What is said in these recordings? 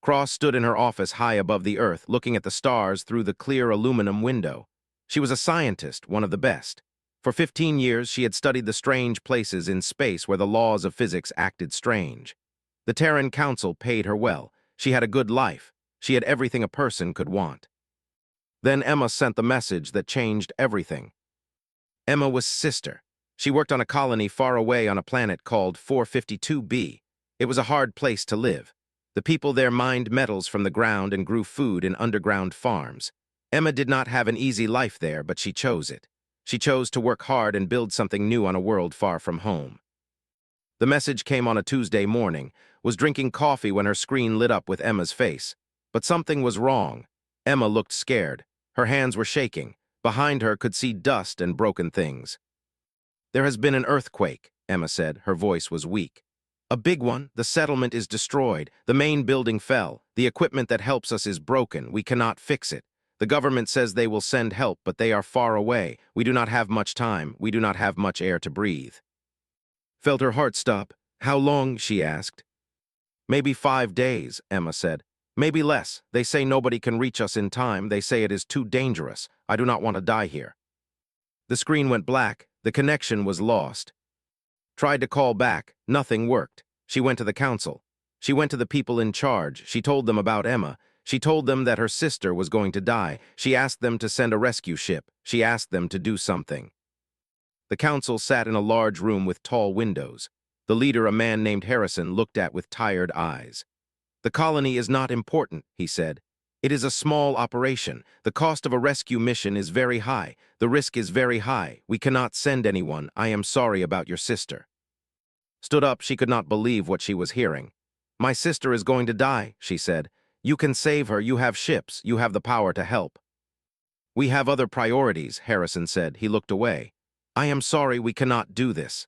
Cross stood in her office high above the earth, looking at the stars through the clear aluminum window. She was a scientist, one of the best. For 15 years, she had studied the strange places in space where the laws of physics acted strange. The Terran Council paid her well. She had a good life. She had everything a person could want. Then Emma sent the message that changed everything. Emma was sister. She worked on a colony far away on a planet called 452b. It was a hard place to live. The people there mined metals from the ground and grew food in underground farms. Emma did not have an easy life there, but she chose it. She chose to work hard and build something new on a world far from home. The message came on a Tuesday morning, was drinking coffee when her screen lit up with Emma's face. But something was wrong. Emma looked scared. Her hands were shaking. Behind her could see dust and broken things. "There has been an earthquake," Emma said. Her voice was weak. "A big one. The settlement is destroyed. The main building fell. The equipment that helps us is broken. We cannot fix it. The government says they will send help, but they are far away. We do not have much time. We do not have much air to breathe." Felt her heart stop. "How long?" she asked. "Maybe 5 days," Emma said. "Maybe less. They say nobody can reach us in time. They say it is too dangerous. I do not want to die here." The screen went black. The connection was lost. Tried to call back. Nothing worked. She went to the council. She went to the people in charge. She told them about Emma. She told them that her sister was going to die. She asked them to send a rescue ship. She asked them to do something. The council sat in a large room with tall windows. The leader, a man named Harrison, looked at with tired eyes. "The colony is not important," he said. "It is a small operation. The cost of a rescue mission is very high. The risk is very high. We cannot send anyone. I am sorry about your sister." Stood up, she could not believe what she was hearing. "My sister is going to die," she said. "You can save her. You have ships. You have the power to help." "We have other priorities," Harrison said. He looked away. "I am sorry, we cannot do this."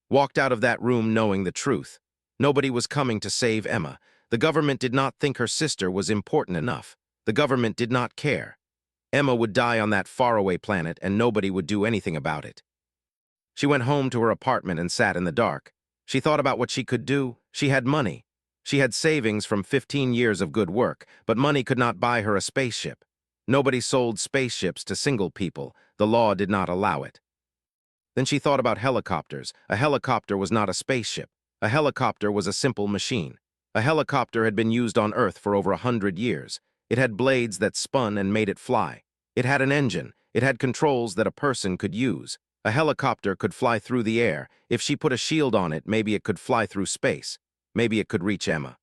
Walked out of that room knowing the truth. Nobody was coming to save Emma. The government did not think her sister was important enough. The government did not care. Emma would die on that faraway planet, and nobody would do anything about it. She went home to her apartment and sat in the dark. She thought about what she could do. She had money. She had savings from 15 years of good work, but money could not buy her a spaceship. Nobody sold spaceships to single people. The law did not allow it. Then she thought about helicopters. A helicopter was not a spaceship. A helicopter was a simple machine. A helicopter had been used on Earth for over 100 years. It had blades that spun and made it fly. It had an engine. It had controls that a person could use. A helicopter could fly through the air. If she put a shield on it, maybe it could fly through space. Maybe it could reach Emma.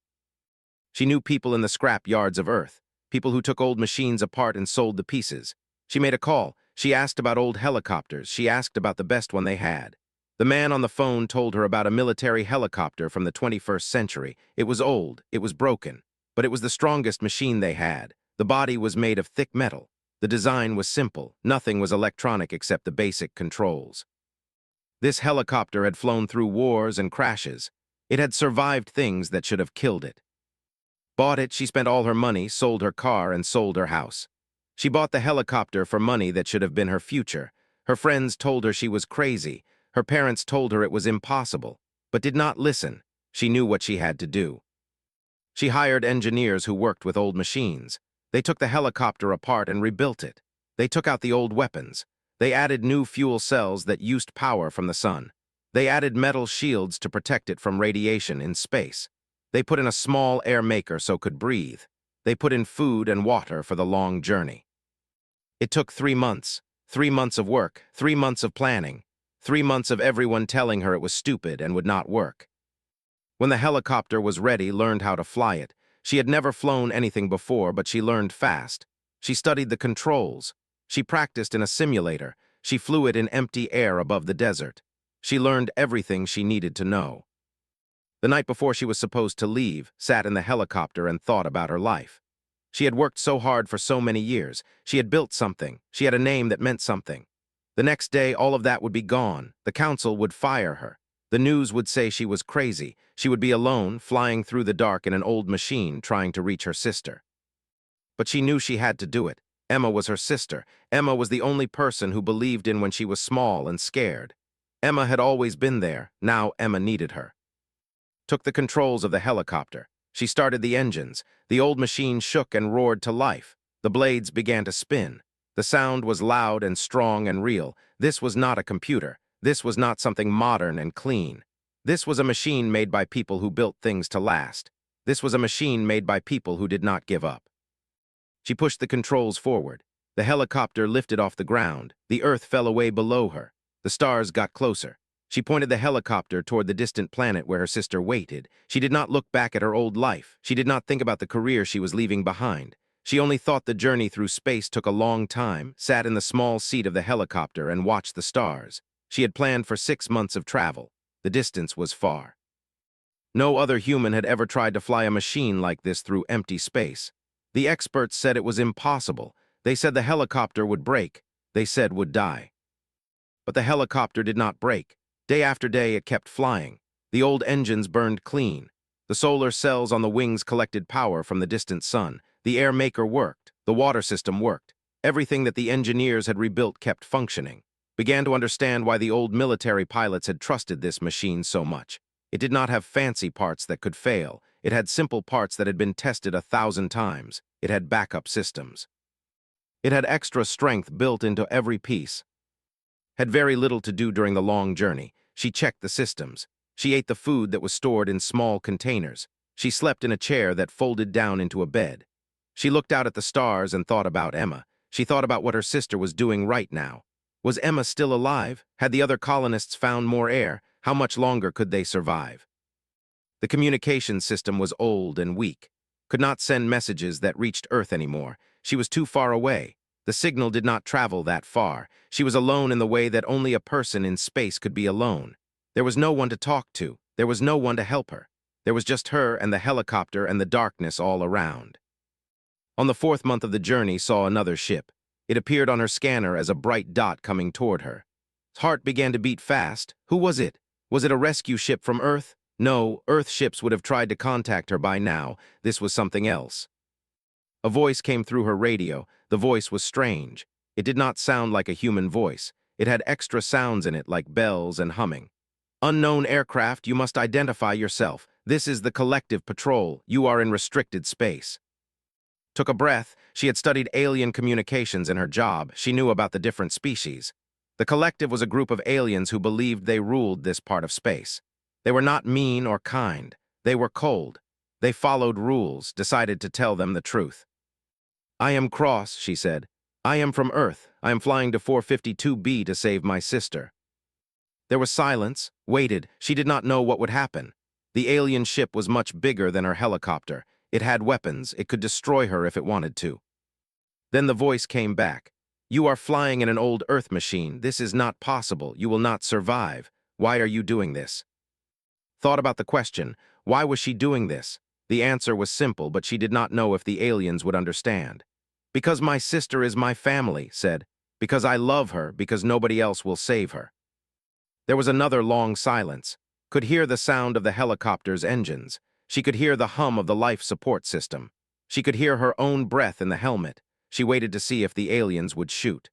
She knew people in the scrap yards of Earth, people who took old machines apart and sold the pieces. She made a call. She asked about old helicopters. She asked about the best one they had. The man on the phone told her about a military helicopter from the 21st century. It was old, it was broken, but it was the strongest machine they had. The body was made of thick metal. The design was simple. Nothing was electronic except the basic controls. This helicopter had flown through wars and crashes. It had survived things that should have killed it. Bought it, she spent all her money, sold her car, and sold her house. She bought the helicopter for money that should have been her future. Her friends told her she was crazy. Her parents told her it was impossible, but did not listen. She knew what she had to do. She hired engineers who worked with old machines. They took the helicopter apart and rebuilt it. They took out the old weapons. They added new fuel cells that used power from the sun. They added metal shields to protect it from radiation in space. They put in a small air maker so it could breathe. They put in food and water for the long journey. It took 3 months. 3 months of work, 3 months of planning. 3 months of everyone telling her it was stupid and would not work. When the helicopter was ready, learned how to fly it. She had never flown anything before, but she learned fast. She studied the controls. She practiced in a simulator. She flew it in empty air above the desert. She learned everything she needed to know. The night before she was supposed to leave, sat in the helicopter and thought about her life. She had worked so hard for so many years. She had built something. She had a name that meant something. The next day, all of that would be gone. The council would fire her. The news would say she was crazy. She would be alone, flying through the dark in an old machine, trying to reach her sister. But she knew she had to do it. Emma was her sister. Emma was the only person who believed in when she was small and scared. Emma had always been there. Now Emma needed her. Took the controls of the helicopter. She started the engines. The old machine shook and roared to life. The blades began to spin. The sound was loud and strong and real. This was not a computer. This was not something modern and clean. This was a machine made by people who built things to last. This was a machine made by people who did not give up. She pushed the controls forward. The helicopter lifted off the ground. The earth fell away below her. The stars got closer. She pointed the helicopter toward the distant planet where her sister waited. She did not look back at her old life. She did not think about the career she was leaving behind. She only thought the journey through space took a long time, sat in the small seat of the helicopter and watched the stars. She had planned for 6 months of travel. The distance was far. No other human had ever tried to fly a machine like this through empty space. The experts said it was impossible. They said the helicopter would break. They said would die. But the helicopter did not break. Day after day, it kept flying. The old engines burned clean. The solar cells on the wings collected power from the distant sun. The air maker worked. The water system worked. Everything that the engineers had rebuilt kept functioning. Began to understand why the old military pilots had trusted this machine so much. It did not have fancy parts that could fail. It had simple parts that had been tested 1,000 times. It had backup systems. It had extra strength built into every piece. Had very little to do during the long journey. She checked the systems. She ate the food that was stored in small containers. She slept in a chair that folded down into a bed. She looked out at the stars and thought about Emma. She thought about what her sister was doing right now. Was Emma still alive? Had the other colonists found more air? How much longer could they survive? The communication system was old and weak. Could not send messages that reached Earth anymore. She was too far away. The signal did not travel that far. She was alone in the way that only a person in space could be alone. There was no one to talk to. There was no one to help her. There was just her and the helicopter and the darkness all around. On the 4th month of the journey, saw another ship. It appeared on her scanner as a bright dot coming toward her. Heart began to beat fast. Who was it? Was it a rescue ship from Earth? No, Earth ships would have tried to contact her by now. This was something else. A voice came through her radio. The voice was strange. It did not sound like a human voice. It had extra sounds in it, like bells and humming. Unknown aircraft, you must identify yourself. This is the collective patrol. You are in restricted space. Took a breath. She had studied alien communications in her job. She knew about the different species. The collective was a group of aliens who believed they ruled this part of space. They were not mean or kind. They were cold. They followed rules, decided to tell them the truth. I am Cross, she said. I am from Earth. I am flying to 452B to save my sister. There was silence, waited. She did not know what would happen. The alien ship was much bigger than her helicopter. It had weapons. It could destroy her if it wanted to. Then the voice came back. You are flying in an old Earth machine. This is not possible. You will not survive. Why are you doing this? Thought about the question. Why was she doing this? The answer was simple, but she did not know if the aliens would understand. Because my sister is my family, said. Because I love her, because nobody else will save her. There was another long silence. Could hear the sound of the helicopter's engines. She could hear the hum of the life support system. She could hear her own breath in the helmet. She waited to see if the aliens would shoot.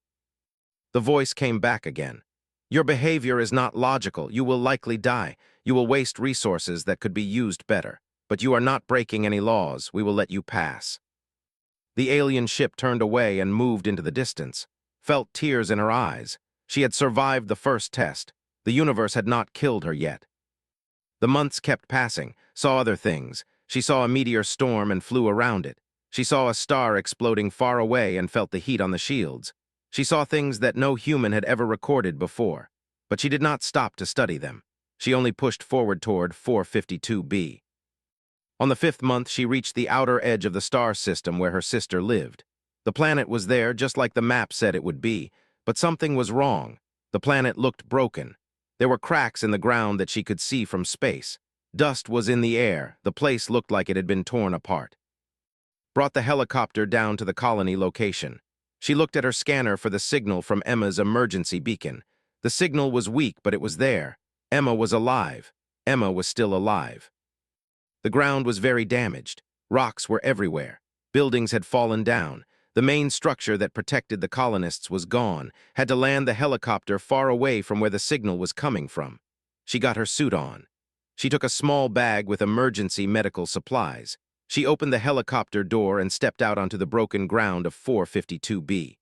The voice came back again. Your behavior is not logical. You will likely die. You will waste resources that could be used better. But you are not breaking any laws. We will let you pass. The alien ship turned away and moved into the distance. Felt tears in her eyes. She had survived the first test. The universe had not killed her yet. The months kept passing, saw other things. She saw a meteor storm and flew around it. She saw a star exploding far away and felt the heat on the shields. She saw things that no human had ever recorded before. But she did not stop to study them. She only pushed forward toward 452B. On the 5th month, she reached the outer edge of the star system where her sister lived. The planet was there just like the map said it would be, but something was wrong. The planet looked broken. There were cracks in the ground that she could see from space. Dust was in the air. The place looked like it had been torn apart. Brought the helicopter down to the colony location. She looked at her scanner for the signal from Emma's emergency beacon. The signal was weak, but it was there. Emma was alive. Emma was still alive. The ground was very damaged. Rocks were everywhere. Buildings had fallen down. The main structure that protected the colonists was gone. Had to land the helicopter far away from where the signal was coming from. She got her suit on. She took a small bag with emergency medical supplies. She opened the helicopter door and stepped out onto the broken ground of 452B.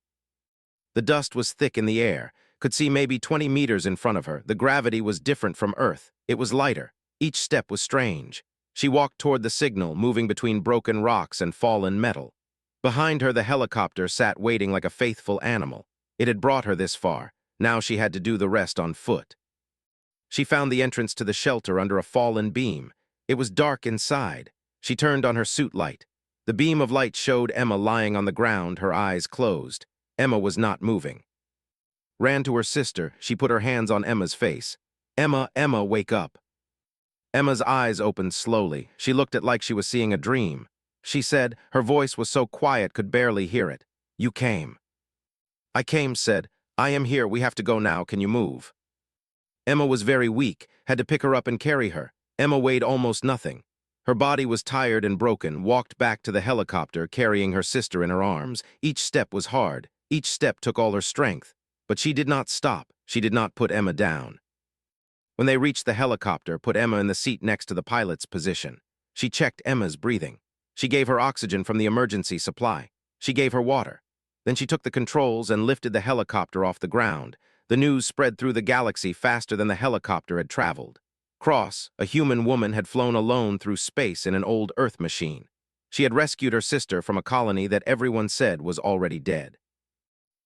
The dust was thick in the air, could see maybe 20 meters in front of her. The gravity was different from Earth. It was lighter. Each step was strange. She walked toward the signal, moving between broken rocks and fallen metal. Behind her, the helicopter sat waiting like a faithful animal. It had brought her this far. Now she had to do the rest on foot. She found the entrance to the shelter under a fallen beam. It was dark inside. She turned on her suit light. The beam of light showed Emma lying on the ground, her eyes closed. Emma was not moving. Ran to her sister, she put her hands on Emma's face. "Emma, Emma, wake up." Emma's eyes opened slowly. She looked at like she was seeing a dream. She said, her voice was so quiet could barely hear it. "You came." "I came," said. "I am here, we have to go now, can you move?" Emma was very weak, had to pick her up and carry her. Emma weighed almost nothing. Her body was tired and broken, walked back to the helicopter, carrying her sister in her arms. Each step was hard. Each step took all her strength. But she did not stop. She did not put Emma down. When they reached the helicopter, put Emma in the seat next to the pilot's position. She checked Emma's breathing. She gave her oxygen from the emergency supply. She gave her water. Then she took the controls and lifted the helicopter off the ground. The news spread through the galaxy faster than the helicopter had traveled. Cross, a human woman, had flown alone through space in an old Earth machine. She had rescued her sister from a colony that everyone said was already dead.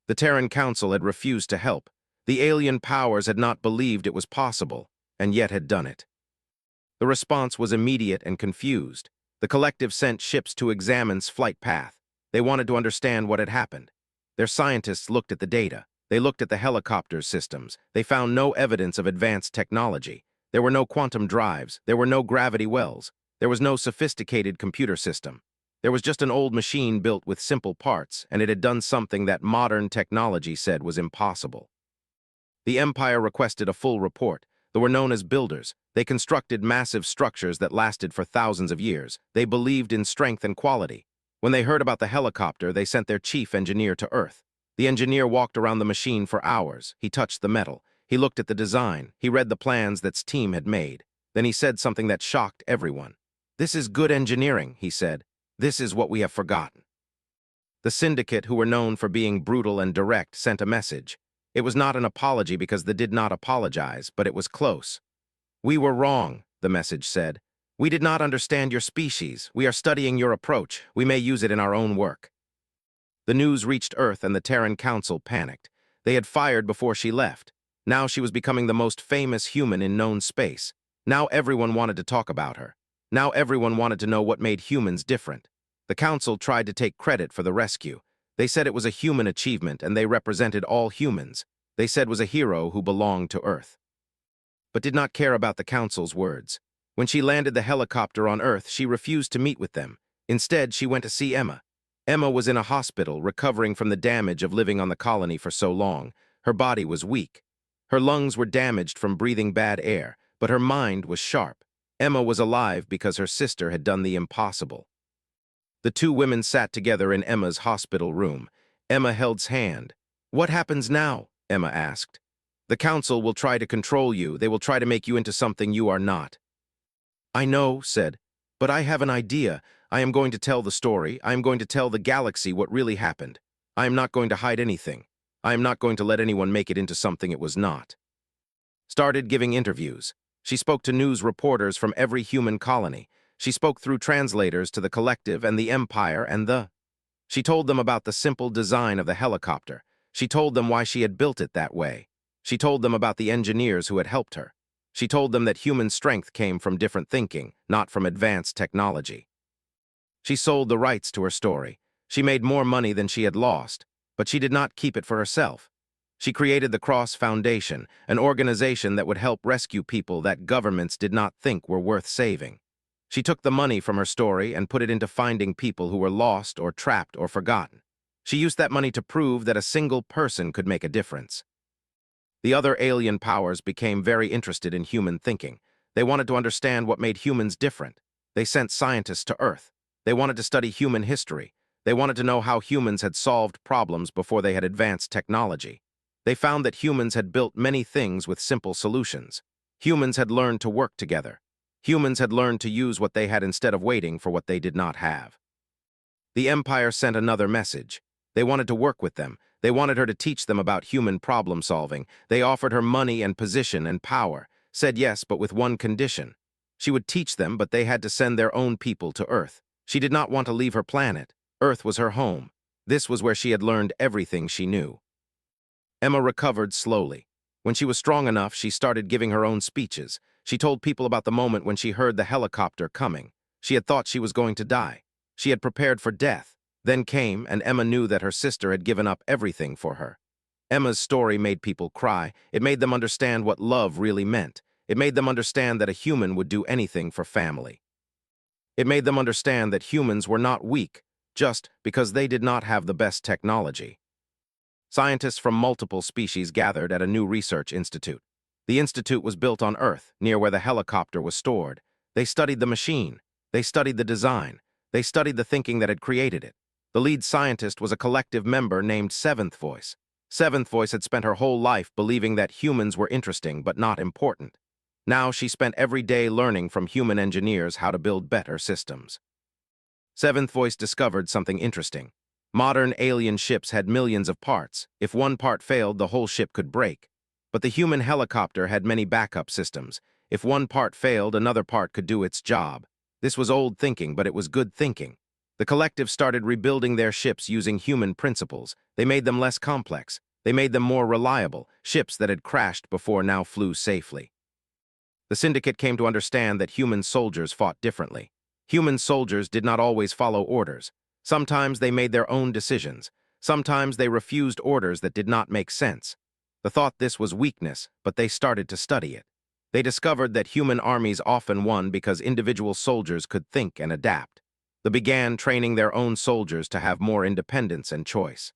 The Terran Council had refused to help. The alien powers had not believed it was possible, and yet had done it. The response was immediate and confused. The collective sent ships to examine's flight path. They wanted to understand what had happened. Their scientists looked at the data. They looked at the helicopter's systems. They found no evidence of advanced technology. There were no quantum drives. There were no gravity wells. There was no sophisticated computer system. There was just an old machine built with simple parts, and it had done something that modern technology said was impossible. The Empire requested a full report. They were known as builders. They constructed massive structures that lasted for thousands of years. They believed in strength and quality. When they heard about the helicopter, they sent their chief engineer to Earth. The engineer walked around the machine for hours. He touched the metal. He looked at the design. He read the plans that team had made. Then he said something that shocked everyone. "This is good engineering," he said. "This is what we have forgotten." The syndicate, who were known for being brutal and direct, sent a message. It was not an apology because they did not apologize, but it was close. "We were wrong," the message said. "We did not understand your species. We are studying your approach. We may use it in our own work." The news reached Earth and the Terran Council panicked. They had fired before she left. Now she was becoming the most famous human in known space. Now everyone wanted to talk about her. Now everyone wanted to know what made humans different. The Council tried to take credit for the rescue. They said it was a human achievement and they represented all humans. They said was a hero who belonged to Earth. But did not care about the Council's words. When she landed the helicopter on Earth, she refused to meet with them. Instead, she went to see Emma. Emma was in a hospital, recovering from the damage of living on the colony for so long. Her body was weak. Her lungs were damaged from breathing bad air, but her mind was sharp. Emma was alive because her sister had done the impossible. The two women sat together in Emma's hospital room. Emma held his hand. "What happens now?" Emma asked. "The Council will try to control you. They will try to make you into something you are not." "I know," said, "but I have an idea. I am going to tell the story. I am going to tell the galaxy what really happened. I am not going to hide anything. I am not going to let anyone make it into something it was not." Started giving interviews. She spoke to news reporters from every human colony. She spoke through translators to the collective and the Empire and the... She told them about the simple design of the helicopter. She told them why she had built it that way. She told them about the engineers who had helped her. She told them that human strength came from different thinking, not from advanced technology. She sold the rights to her story. She made more money than she had lost, but she did not keep it for herself. She created the Cross Foundation, an organization that would help rescue people that governments did not think were worth saving. She took the money from her story and put it into finding people who were lost or trapped or forgotten. She used that money to prove that a single person could make a difference. The other alien powers became very interested in human thinking. They wanted to understand what made humans different. They sent scientists to Earth. They wanted to study human history. They wanted to know how humans had solved problems before they had advanced technology. They found that humans had built many things with simple solutions. Humans had learned to work together. Humans had learned to use what they had instead of waiting for what they did not have. The Empire sent another message. They wanted to work with them. They wanted her to teach them about human problem-solving. They offered her money and position and power, said yes, but with one condition. She would teach them, but they had to send their own people to Earth. She did not want to leave her planet. Earth was her home. This was where she had learned everything she knew. Emma recovered slowly. When she was strong enough, she started giving her own speeches. She told people about the moment when she heard the helicopter coming. She had thought she was going to die. She had prepared for death. Then came, and Emma knew that her sister had given up everything for her. Emma's story made people cry. It made them understand what love really meant. It made them understand that a human would do anything for family. It made them understand that humans were not weak, just because they did not have the best technology. Scientists from multiple species gathered at a new research institute. The institute was built on Earth, near where the helicopter was stored. They studied the machine. They studied the design. They studied the thinking that had created it. The lead scientist was a collective member named Seventh Voice. Seventh Voice had spent her whole life believing that humans were interesting but not important. Now she spent every day learning from human engineers how to build better systems. Seventh Voice discovered something interesting. Modern alien ships had millions of parts. If one part failed, the whole ship could break. But the human helicopter had many backup systems. If one part failed, another part could do its job. This was old thinking, but it was good thinking. The collective started rebuilding their ships using human principles. They made them less complex. They made them more reliable. Ships that had crashed before now flew safely. The syndicate came to understand that human soldiers fought differently. Human soldiers did not always follow orders. Sometimes they made their own decisions. Sometimes they refused orders that did not make sense. They thought this was weakness, but they started to study it. They discovered that human armies often won because individual soldiers could think and adapt. They began training their own soldiers to have more independence and choice.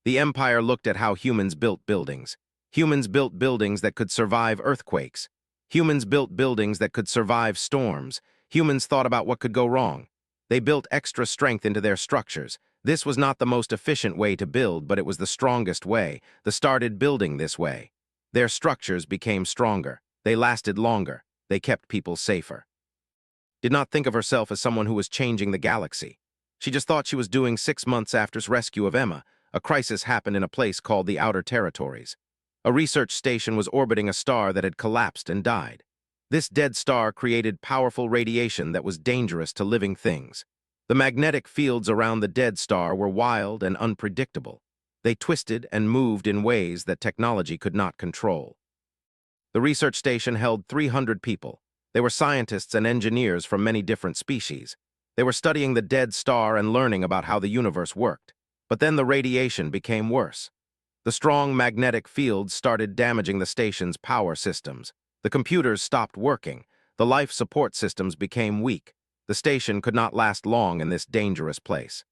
The Empire looked at how humans built buildings. Humans built buildings that could survive earthquakes. Humans built buildings that could survive storms. Humans thought about what could go wrong. They built extra strength into their structures. This was not the most efficient way to build, but it was the strongest way. They started building this way. Their structures became stronger. They lasted longer. They kept people safer. Did not think of herself as someone who was changing the galaxy. She just thought she was doing 6 months after's rescue of Emma. A crisis happened in a place called the Outer Territories. A research station was orbiting a star that had collapsed and died. This dead star created powerful radiation that was dangerous to living things. The magnetic fields around the dead star were wild and unpredictable. They twisted and moved in ways that technology could not control. The research station held 300 people. They were scientists and engineers from many different species. They were studying the dead star and learning about how the universe worked. But then the radiation became worse. The strong magnetic fields started damaging the station's power systems. The computers stopped working. The life support systems became weak. The station could not last long in this dangerous place.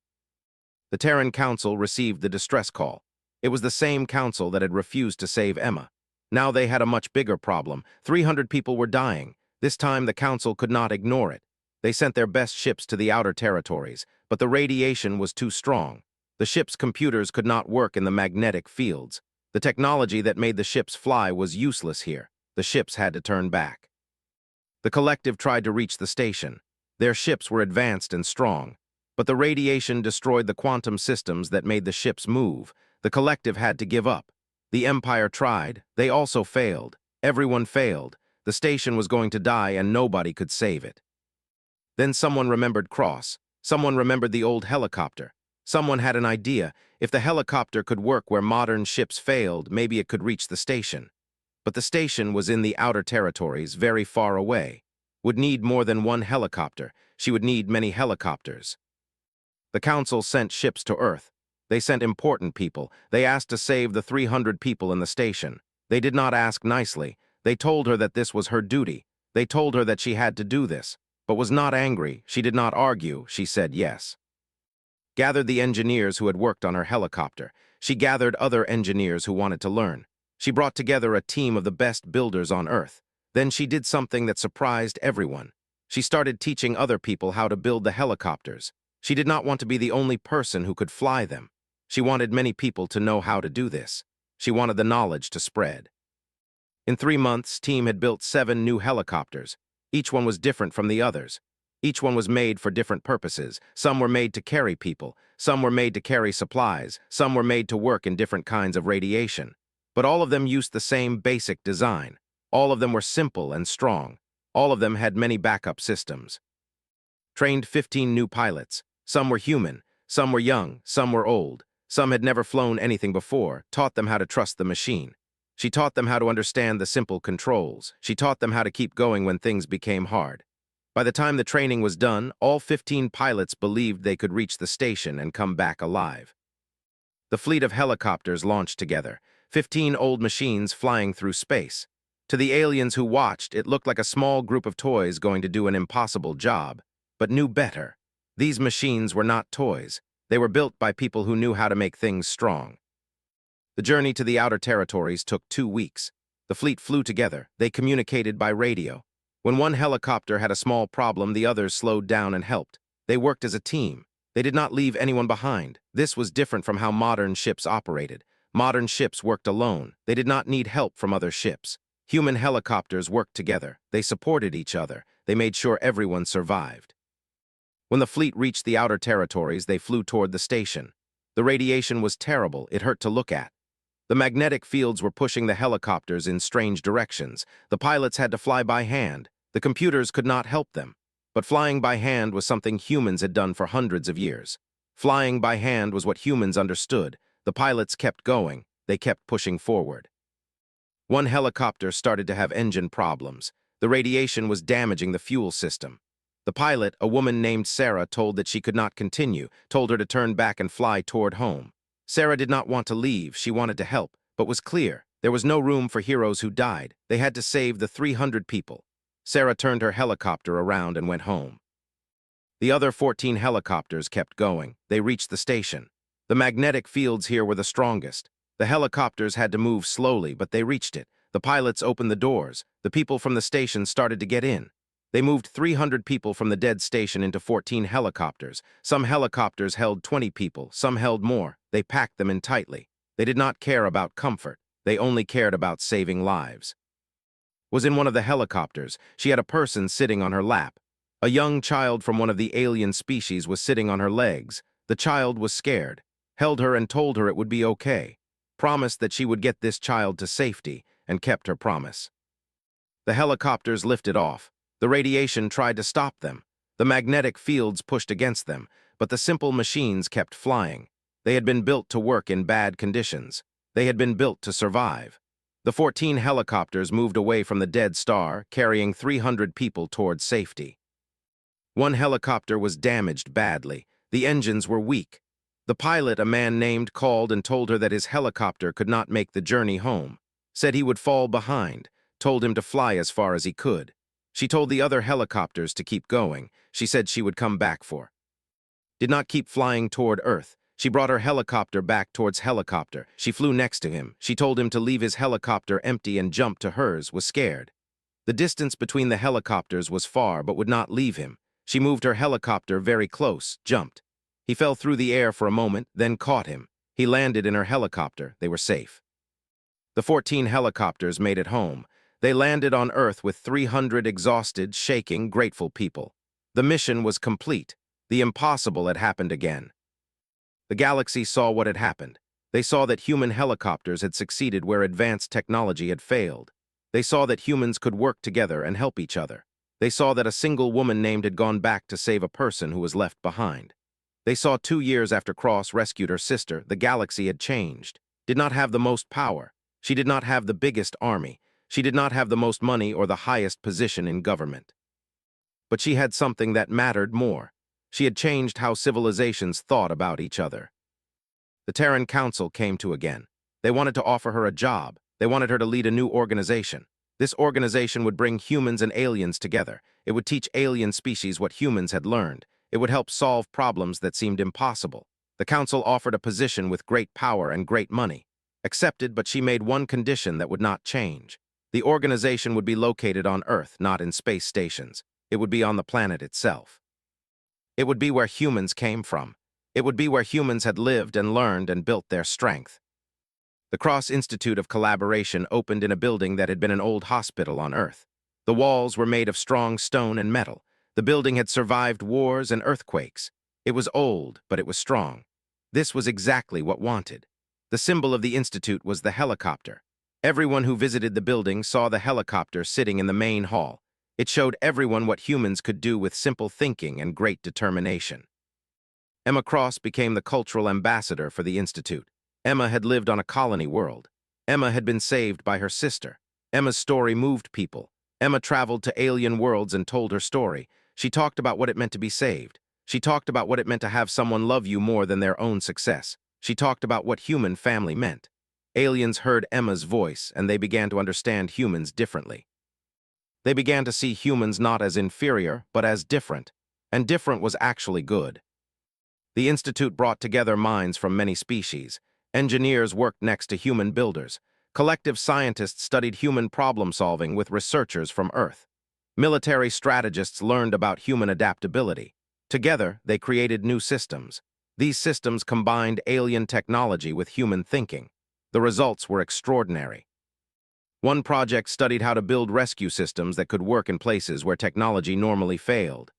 The Terran Council received the distress call. It was the same council that had refused to save Emma. Now they had a much bigger problem. 300 people were dying. This time the council could not ignore it. They sent their best ships to the outer territories, but the radiation was too strong. The ship's computers could not work in the magnetic fields. The technology that made the ships fly was useless here. The ships had to turn back. The collective tried to reach the station. Their ships were advanced and strong, but the radiation destroyed the quantum systems that made the ships move. The collective had to give up. The Empire tried. They also failed. Everyone failed. The station was going to die and nobody could save it. Then someone remembered Cross. Someone remembered the old helicopter. Someone had an idea. If the helicopter could work where modern ships failed, maybe it could reach the station. But the station was in the outer territories, very far away. Would need more than one helicopter. She would need many helicopters. The council sent ships to Earth. They sent important people. They asked to save the 300 people in the station. They did not ask nicely. They told her that this was her duty. They told her that she had to do this, but was not angry. She did not argue. She said yes. Gathered the engineers who had worked on her helicopter. She gathered other engineers who wanted to learn. She brought together a team of the best builders on Earth. Then she did something that surprised everyone. She started teaching other people how to build the helicopters. She did not want to be the only person who could fly them. She wanted many people to know how to do this. She wanted the knowledge to spread. In 3 months, team had built 7 new helicopters. Each one was different from the others. Each one was made for different purposes. Some were made to carry people, some were made to carry supplies, some were made to work in different kinds of radiation. But all of them used the same basic design. All of them were simple and strong. All of them had many backup systems. Trained 15 new pilots. Some were human, some were young, some were old. Some had never flown anything before, taught them how to trust the machine. She taught them how to understand the simple controls. She taught them how to keep going when things became hard. By the time the training was done, all 15 pilots believed they could reach the station and come back alive. The fleet of helicopters launched together, 15 old machines flying through space. To the aliens who watched, it looked like a small group of toys going to do an impossible job, but knew better. These machines were not toys. They were built by people who knew how to make things strong. The journey to the outer territories took 2 weeks. The fleet flew together. They communicated by radio. When one helicopter had a small problem, the others slowed down and helped. They worked as a team. They did not leave anyone behind. This was different from how modern ships operated. Modern ships worked alone. They did not need help from other ships. Human helicopters worked together. They supported each other. They made sure everyone survived. When the fleet reached the outer territories, they flew toward the station. The radiation was terrible. It hurt to look at. The magnetic fields were pushing the helicopters in strange directions. The pilots had to fly by hand. The computers could not help them. But flying by hand was something humans had done for hundreds of years. Flying by hand was what humans understood. The pilots kept going. They kept pushing forward. One helicopter started to have engine problems. The radiation was damaging the fuel system. The pilot, a woman named Sarah, told that she could not continue, told her to turn back and fly toward home. Sarah did not want to leave. She wanted to help, but was clear. There was no room for heroes who died. They had to save the 300 people. Sarah turned her helicopter around and went home. The other 14 helicopters kept going. They reached the station. The magnetic fields here were the strongest. The helicopters had to move slowly, but they reached it. The pilots opened the doors. The people from the station started to get in. They moved 300 people from the dead station into 14 helicopters. Some helicopters held 20 people, some held more. They packed them in tightly. They did not care about comfort. They only cared about saving lives. Was in one of the helicopters. She had a person sitting on her lap. A young child from one of the alien species was sitting on her legs. The child was scared, held her and told her it would be okay, promised that she would get this child to safety, and kept her promise. The helicopters lifted off. The radiation tried to stop them. The magnetic fields pushed against them, but the simple machines kept flying. They had been built to work in bad conditions. They had been built to survive. The 14 helicopters moved away from the dead star, carrying 300 people toward safety. One helicopter was damaged badly. The engines were weak. The pilot, a man named, called and told her that his helicopter could not make the journey home. Said he would fall behind, told him to fly as far as he could. She told the other helicopters to keep going. She said she would come back for. Did not keep flying toward Earth. She brought her helicopter back towards helicopter. She flew next to him. She told him to leave his helicopter empty and jump to hers, was scared. The distance between the helicopters was far but would not leave him. She moved her helicopter very close, jumped. He fell through the air for a moment, then caught him. He landed in her helicopter. They were safe. The 14 helicopters made it home. They landed on Earth with 300 exhausted, shaking, grateful people. The mission was complete. The impossible had happened again. The galaxy saw what had happened. They saw that human helicopters had succeeded where advanced technology had failed. They saw that humans could work together and help each other. They saw that a single woman named had gone back to save a person who was left behind. They saw 2 years after Cross rescued her sister, the galaxy had changed. Did not have the most power. She did not have the biggest army. She did not have the most money or the highest position in government. But she had something that mattered more. She had changed how civilizations thought about each other. The Terran Council came to again. They wanted to offer her a job. They wanted her to lead a new organization. This organization would bring humans and aliens together. It would teach alien species what humans had learned. It would help solve problems that seemed impossible. The Council offered a position with great power and great money. Accepted, but she made one condition that would not change. The organization would be located on Earth, not in space stations. It would be on the planet itself. It would be where humans came from. It would be where humans had lived and learned and built their strength. The Cross Institute of Collaboration opened in a building that had been an old hospital on Earth. The walls were made of strong stone and metal. The building had survived wars and earthquakes. It was old, but it was strong. This was exactly what wanted. The symbol of the institute was the helicopter. Everyone who visited the building saw the helicopter sitting in the main hall. It showed everyone what humans could do with simple thinking and great determination. Emma Cross became the cultural ambassador for the institute. Emma had lived on a colony world. Emma had been saved by her sister. Emma's story moved people. Emma traveled to alien worlds and told her story. She talked about what it meant to be saved. She talked about what it meant to have someone love you more than their own success. She talked about what human family meant. Aliens heard Emma's voice, and they began to understand humans differently. They began to see humans not as inferior, but as different. And different was actually good. The Institute brought together minds from many species. Engineers worked next to human builders. Collective scientists studied human problem-solving with researchers from Earth. Military strategists learned about human adaptability. Together, they created new systems. These systems combined alien technology with human thinking. The results were extraordinary. One project studied how to build rescue systems that could work in places where technology normally failed.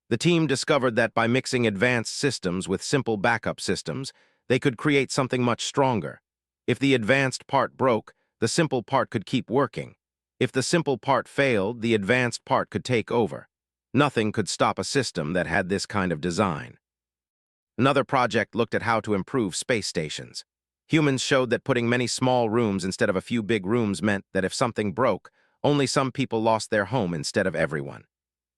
The team discovered that by mixing advanced systems with simple backup systems, they could create something much stronger. If the advanced part broke, the simple part could keep working. If the simple part failed, the advanced part could take over. Nothing could stop a system that had this kind of design. Another project looked at how to improve space stations. Humans showed that putting many small rooms instead of a few big rooms meant that if something broke, only some people lost their home instead of everyone.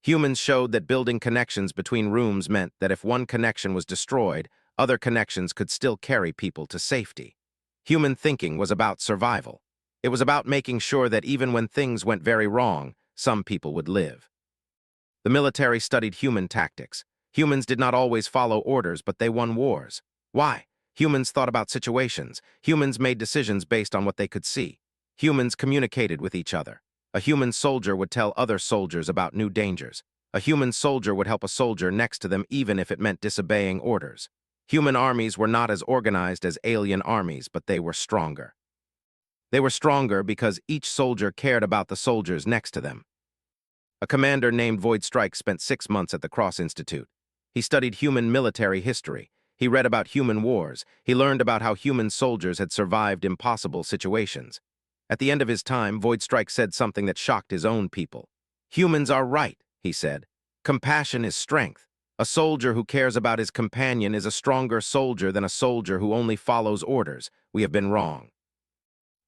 Humans showed that building connections between rooms meant that if one connection was destroyed, other connections could still carry people to safety. Human thinking was about survival. It was about making sure that even when things went very wrong, some people would live. The military studied human tactics. Humans did not always follow orders, but they won wars. Why? Humans thought about situations. Humans made decisions based on what they could see. Humans communicated with each other. A human soldier would tell other soldiers about new dangers. A human soldier would help a soldier next to them even if it meant disobeying orders. Human armies were not as organized as alien armies, but they were stronger. They were stronger because each soldier cared about the soldiers next to them. A commander named Void Strike spent 6 months at the Cross Institute. He studied human military history. He read about human wars. He learned about how human soldiers had survived impossible situations. At the end of his time, Void Strike said something that shocked his own people. "Humans are right," he said. "Compassion is strength. A soldier who cares about his companion is a stronger soldier than a soldier who only follows orders. We have been wrong."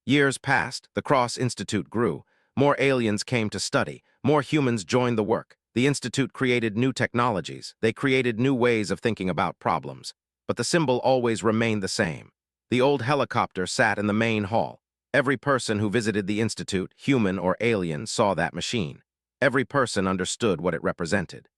Years passed. The Cross Institute grew. More aliens came to study. More humans joined the work. The Institute created new technologies. They created new ways of thinking about problems. But the symbol always remained the same. The old helicopter sat in the main hall. Every person who visited the Institute, human or alien, saw that machine. Every person understood what it represented.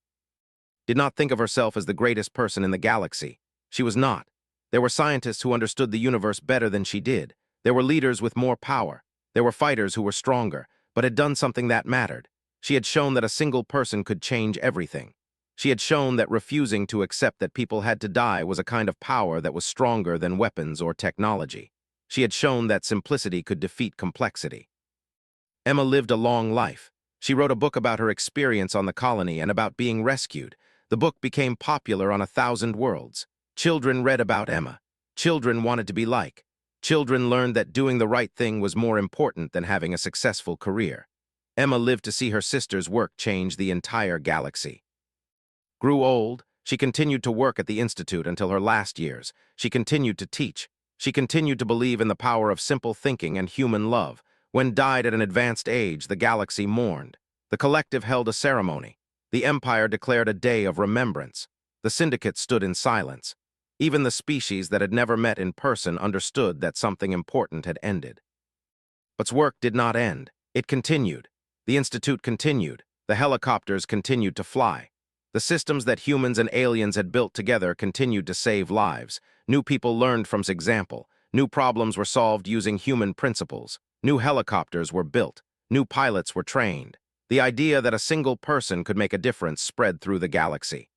Did not think of herself as the greatest person in the galaxy. She was not. There were scientists who understood the universe better than she did. There were leaders with more power. There were fighters who were stronger, but had done something that mattered. She had shown that a single person could change everything. She had shown that refusing to accept that people had to die was a kind of power that was stronger than weapons or technology. She had shown that simplicity could defeat complexity. Emma lived a long life. She wrote a book about her experience on the colony and about being rescued. The book became popular on 1,000 worlds. Children read about Emma. Children wanted to be like. Children learned that doing the right thing was more important than having a successful career. Emma lived to see her sister's work change the entire galaxy. Grew old, she continued to work at the Institute until her last years. She continued to teach. She continued to believe in the power of simple thinking and human love. When died at an advanced age, the galaxy mourned. The collective held a ceremony. The Empire declared a day of remembrance. The Syndicate stood in silence. Even the species that had never met in person understood that something important had ended. But's work did not end. It continued. The Institute continued. The helicopters continued to fly. The systems that humans and aliens had built together continued to save lives. New people learned from its example. New problems were solved using human principles. New helicopters were built. New pilots were trained. The idea that a single person could make a difference spread through the galaxy.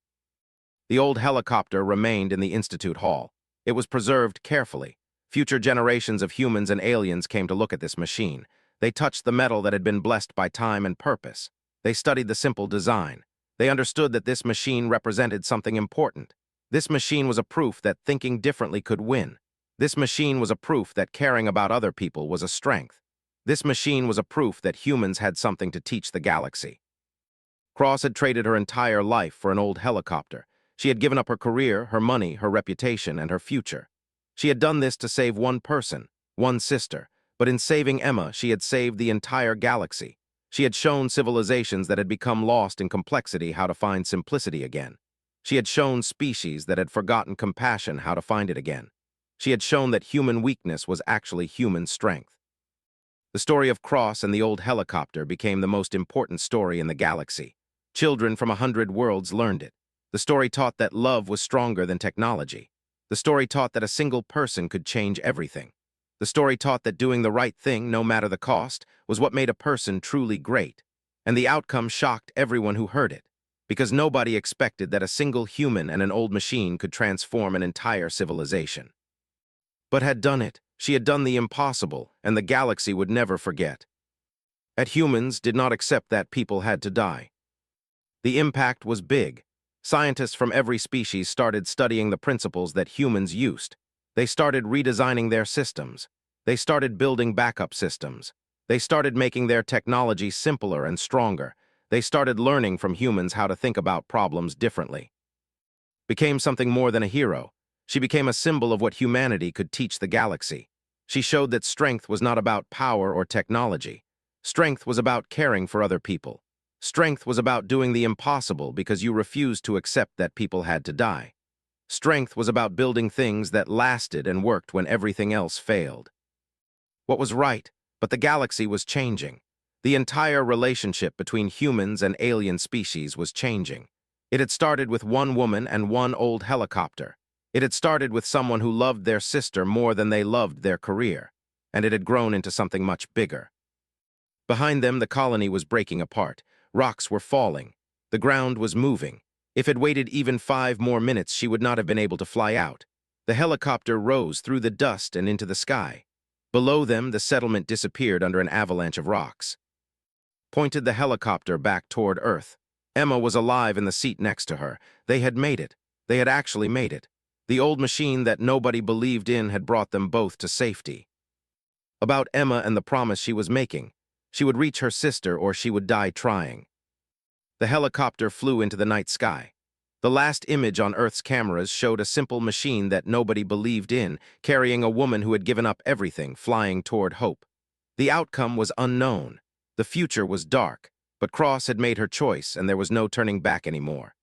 The old helicopter remained in the Institute Hall. It was preserved carefully. Future generations of humans and aliens came to look at this machine. They touched the metal that had been blessed by time and purpose. They studied the simple design. They understood that this machine represented something important. This machine was a proof that thinking differently could win. This machine was a proof that caring about other people was a strength. This machine was a proof that humans had something to teach the galaxy. Cross had traded her entire life for an old helicopter. She had given up her career, her money, her reputation, and her future. She had done this to save one person, one sister, but in saving Emma, she had saved the entire galaxy. She had shown civilizations that had become lost in complexity how to find simplicity again. She had shown species that had forgotten compassion how to find it again. She had shown that human weakness was actually human strength. The story of Cross and the old helicopter became the most important story in the galaxy. Children from 100 worlds learned it. The story taught that love was stronger than technology. The story taught that a single person could change everything. The story taught that doing the right thing, no matter the cost, was what made a person truly great. And the outcome shocked everyone who heard it, because nobody expected that a single human and an old machine could transform an entire civilization. But had done it. She had done the impossible, and the galaxy would never forget. Humans did not accept that people had to die. The impact was big. Scientists from every species started studying the principles that humans used. They started redesigning their systems. They started building backup systems. They started making their technology simpler and stronger. They started learning from humans how to think about problems differently. Became something more than a hero. She became a symbol of what humanity could teach the galaxy. She showed that strength was not about power or technology. Strength was about caring for other people. Strength was about doing the impossible because you refused to accept that people had to die. Strength was about building things that lasted and worked when everything else failed. What was right, but the galaxy was changing. The entire relationship between humans and alien species was changing. It had started with one woman and one old helicopter. It had started with someone who loved their sister more than they loved their career, and it had grown into something much bigger. Behind them, the colony was breaking apart. Rocks were falling. The ground was moving. If it waited even 5 more minutes, she would not have been able to fly out. The helicopter rose through the dust and into the sky. Below them, the settlement disappeared under an avalanche of rocks. Pointed the helicopter back toward Earth. Emma was alive in the seat next to her. They had made it. They had actually made it. The old machine that nobody believed in had brought them both to safety. About Emma and the promise she was making. She would reach her sister or she would die trying. The helicopter flew into the night sky. The last image on Earth's cameras showed a simple machine that nobody believed in, carrying a woman who had given up everything, flying toward hope. The outcome was unknown. The future was dark, but Cross had made her choice and there was no turning back anymore.